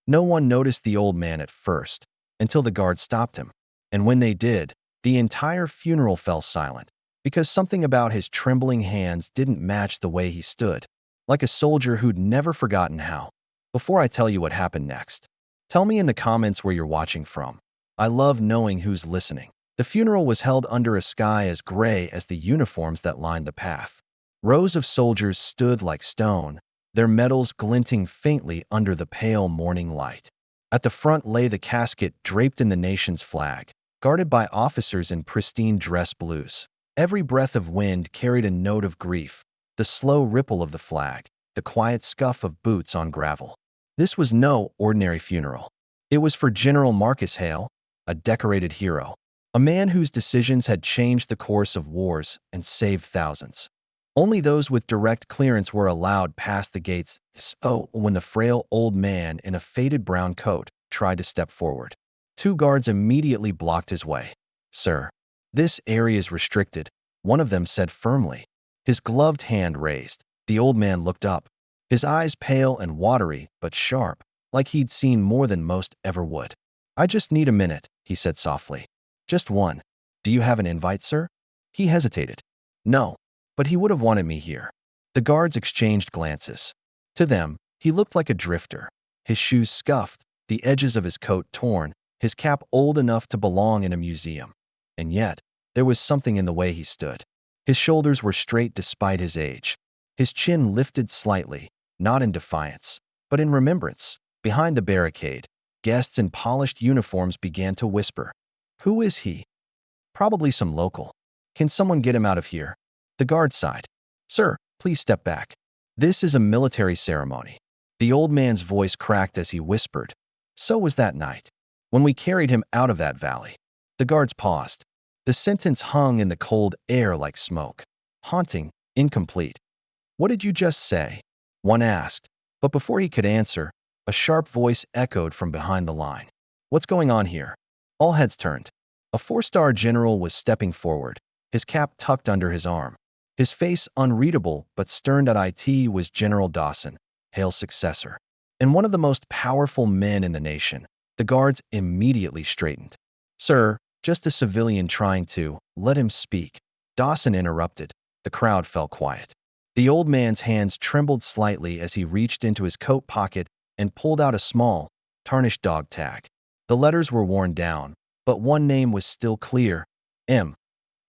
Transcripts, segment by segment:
No one noticed the old man at first, until the guards stopped him. And when they did, the entire funeral fell silent, because something about his trembling hands didn't match the way he stood, like a soldier who'd never forgotten how. Before I tell you what happened next, tell me in the comments where you're watching from. I love knowing who's listening. The funeral was held under a sky as gray as the uniforms that lined the path. Rows of soldiers stood like stone, their medals glinting faintly under the pale morning light. At the front lay the casket draped in the nation's flag, guarded by officers in pristine dress blues. Every breath of wind carried a note of grief, the slow ripple of the flag, the quiet scuff of boots on gravel. This was no ordinary funeral. It was for General Marcus Hale, a decorated hero, a man whose decisions had changed the course of wars and saved thousands. Only those with direct clearance were allowed past the gates. So, when the frail old man in a faded brown coat tried to step forward, two guards immediately blocked his way. "Sir, this area is restricted," one of them said firmly. His gloved hand raised. The old man looked up, his eyes pale and watery but sharp, like he'd seen more than most ever would. "I just need a minute," he said softly. "Just one. Do you have an invite, sir?" He hesitated. "No, but he would have wanted me here." The guards exchanged glances. To them, he looked like a drifter, his shoes scuffed, the edges of his coat torn, his cap old enough to belong in a museum. And yet, there was something in the way he stood. His shoulders were straight despite his age, his chin lifted slightly, not in defiance, but in remembrance. Behind the barricade, guests in polished uniforms began to whisper. "Who is he?" "Probably some local. Can someone get him out of here?" The guard sighed. "Sir, please step back. This is a military ceremony." The old man's voice cracked as he whispered. "So was that night, when we carried him out of that valley." The guards paused. The sentence hung in the cold air like smoke, haunting, incomplete. "What did you just say?" one asked, but before he could answer, a sharp voice echoed from behind the line. "What's going on here?" All heads turned. A four-star general was stepping forward, his cap tucked under his arm. His face unreadable but stern. It was General Dawson, Hale's successor, and one of the most powerful men in the nation. The guards immediately straightened. "Sir, just a civilian trying to..." "Let him speak," Dawson interrupted. The crowd fell quiet. The old man's hands trembled slightly as he reached into his coat pocket and pulled out a small, tarnished dog tag. The letters were worn down, but one name was still clear. M.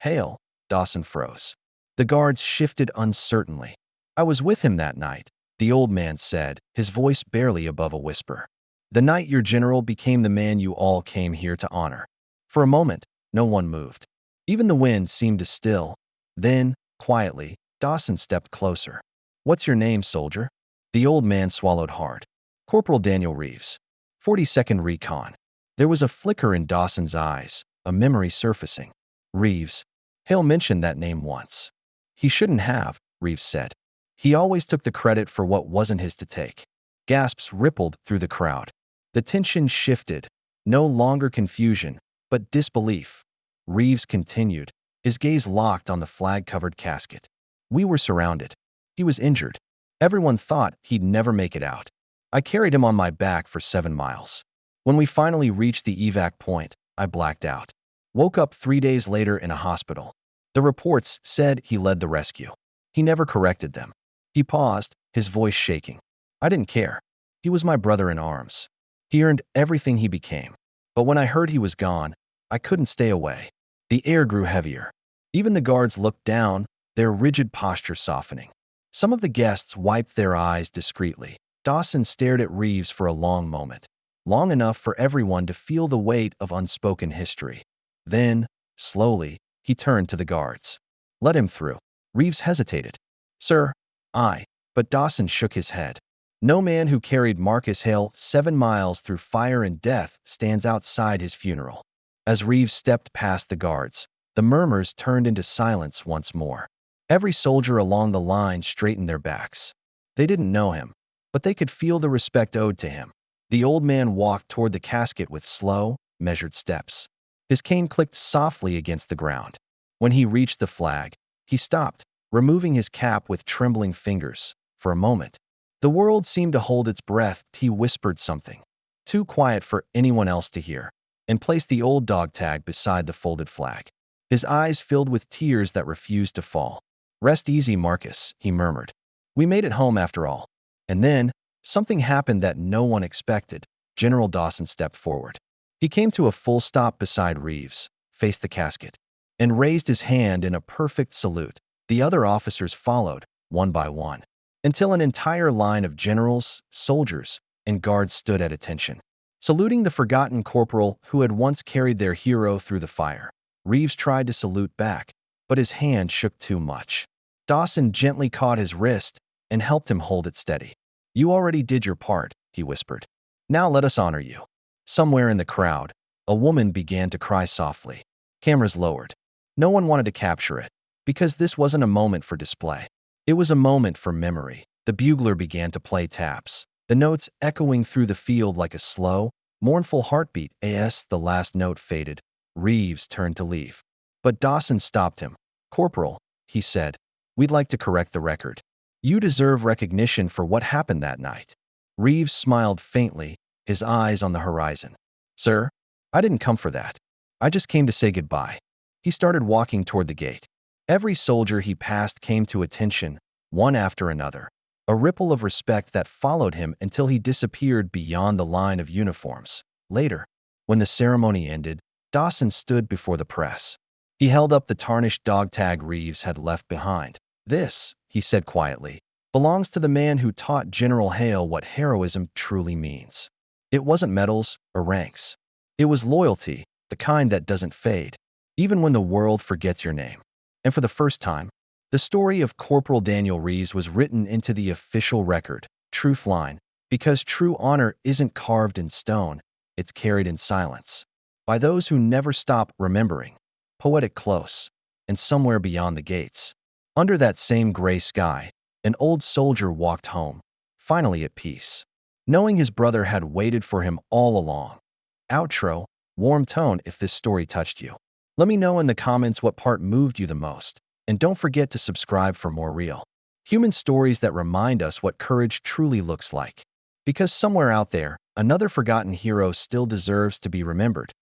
Hale. Dawson froze. The guards shifted uncertainly. "I was with him that night," the old man said, his voice barely above a whisper. "The night your general became the man you all came here to honor." For a moment, no one moved. Even the wind seemed to still. Then, quietly, Dawson stepped closer. "What's your name, soldier?" The old man swallowed hard. "Corporal Daniel Reeves, 42nd Recon." There was a flicker in Dawson's eyes, a memory surfacing. "Reeves. Hale mentioned that name once." "He shouldn't have," Reeves said. "He always took the credit for what wasn't his to take." Gasps rippled through the crowd. The tension shifted, no longer confusion, but disbelief. Reeves continued, his gaze locked on the flag-covered casket. "We were surrounded. He was injured. Everyone thought he'd never make it out. I carried him on my back for 7 miles. When we finally reached the evac point, I blacked out. Woke up 3 days later in a hospital. The reports said he led the rescue. He never corrected them." He paused, his voice shaking. "I didn't care. He was my brother in arms. He earned everything he became. But when I heard he was gone, I couldn't stay away." The air grew heavier. Even the guards looked down, their rigid posture softening. Some of the guests wiped their eyes discreetly. Dawson stared at Reeves for a long moment, long enough for everyone to feel the weight of unspoken history. Then, slowly, he turned to the guards. "Let him through." Reeves hesitated. "Sir, I..." But Dawson shook his head. "No man who carried Marcus Hale 7 miles through fire and death stands outside his funeral." As Reeves stepped past the guards, the murmurs turned into silence once more. Every soldier along the line straightened their backs. They didn't know him, but they could feel the respect owed to him. The old man walked toward the casket with slow, measured steps. His cane clicked softly against the ground. When he reached the flag, he stopped, removing his cap with trembling fingers. For a moment, the world seemed to hold its breath. He whispered something. too quiet for anyone else to hear, and placed the old dog tag beside the folded flag. His eyes filled with tears that refused to fall. "Rest easy, Marcus," he murmured. "We made it home after all." And then, something happened that no one expected. General Dawson stepped forward. He came to a full stop beside Reeves, faced the casket, and raised his hand in a perfect salute. The other officers followed, one by one, until an entire line of generals, soldiers, and guards stood at attention, saluting the forgotten corporal who had once carried their hero through the fire. Reeves tried to salute back, but his hand shook too much. Dawson gently caught his wrist and helped him hold it steady. "You already did your part," he whispered. "Now let us honor you." Somewhere in the crowd, a woman began to cry softly. Cameras lowered. No one wanted to capture it, because this wasn't a moment for display. It was a moment for memory. The bugler began to play taps, the notes echoing through the field like a slow, mournful heartbeat. As the last note faded, Reeves turned to leave. But Dawson stopped him. "Corporal," he said, "we'd like to correct the record. You deserve recognition for what happened that night." Reeves smiled faintly, his eyes on the horizon. "Sir, I didn't come for that. I just came to say goodbye." He started walking toward the gate. Every soldier he passed came to attention, one after another, a ripple of respect that followed him until he disappeared beyond the line of uniforms. Later, when the ceremony ended, Dawson stood before the press. He held up the tarnished dog tag Reeves had left behind. "This," he said quietly, "belongs to the man who taught General Hale what heroism truly means." It wasn't medals or ranks. It was loyalty, the kind that doesn't fade, even when the world forgets your name. And for the first time, the story of Corporal Daniel Reeves was written into the official record, Truth Line, because true honor isn't carved in stone, it's carried in silence, by those who never stop remembering. Poetic close, and somewhere beyond the gates, under that same gray sky, an old soldier walked home, finally at peace, knowing his brother had waited for him all along. Outro, warm tone. If this story touched you, let me know in the comments what part moved you the most, and don't forget to subscribe for more real human stories that remind us what courage truly looks like. Because somewhere out there, another forgotten hero still deserves to be remembered.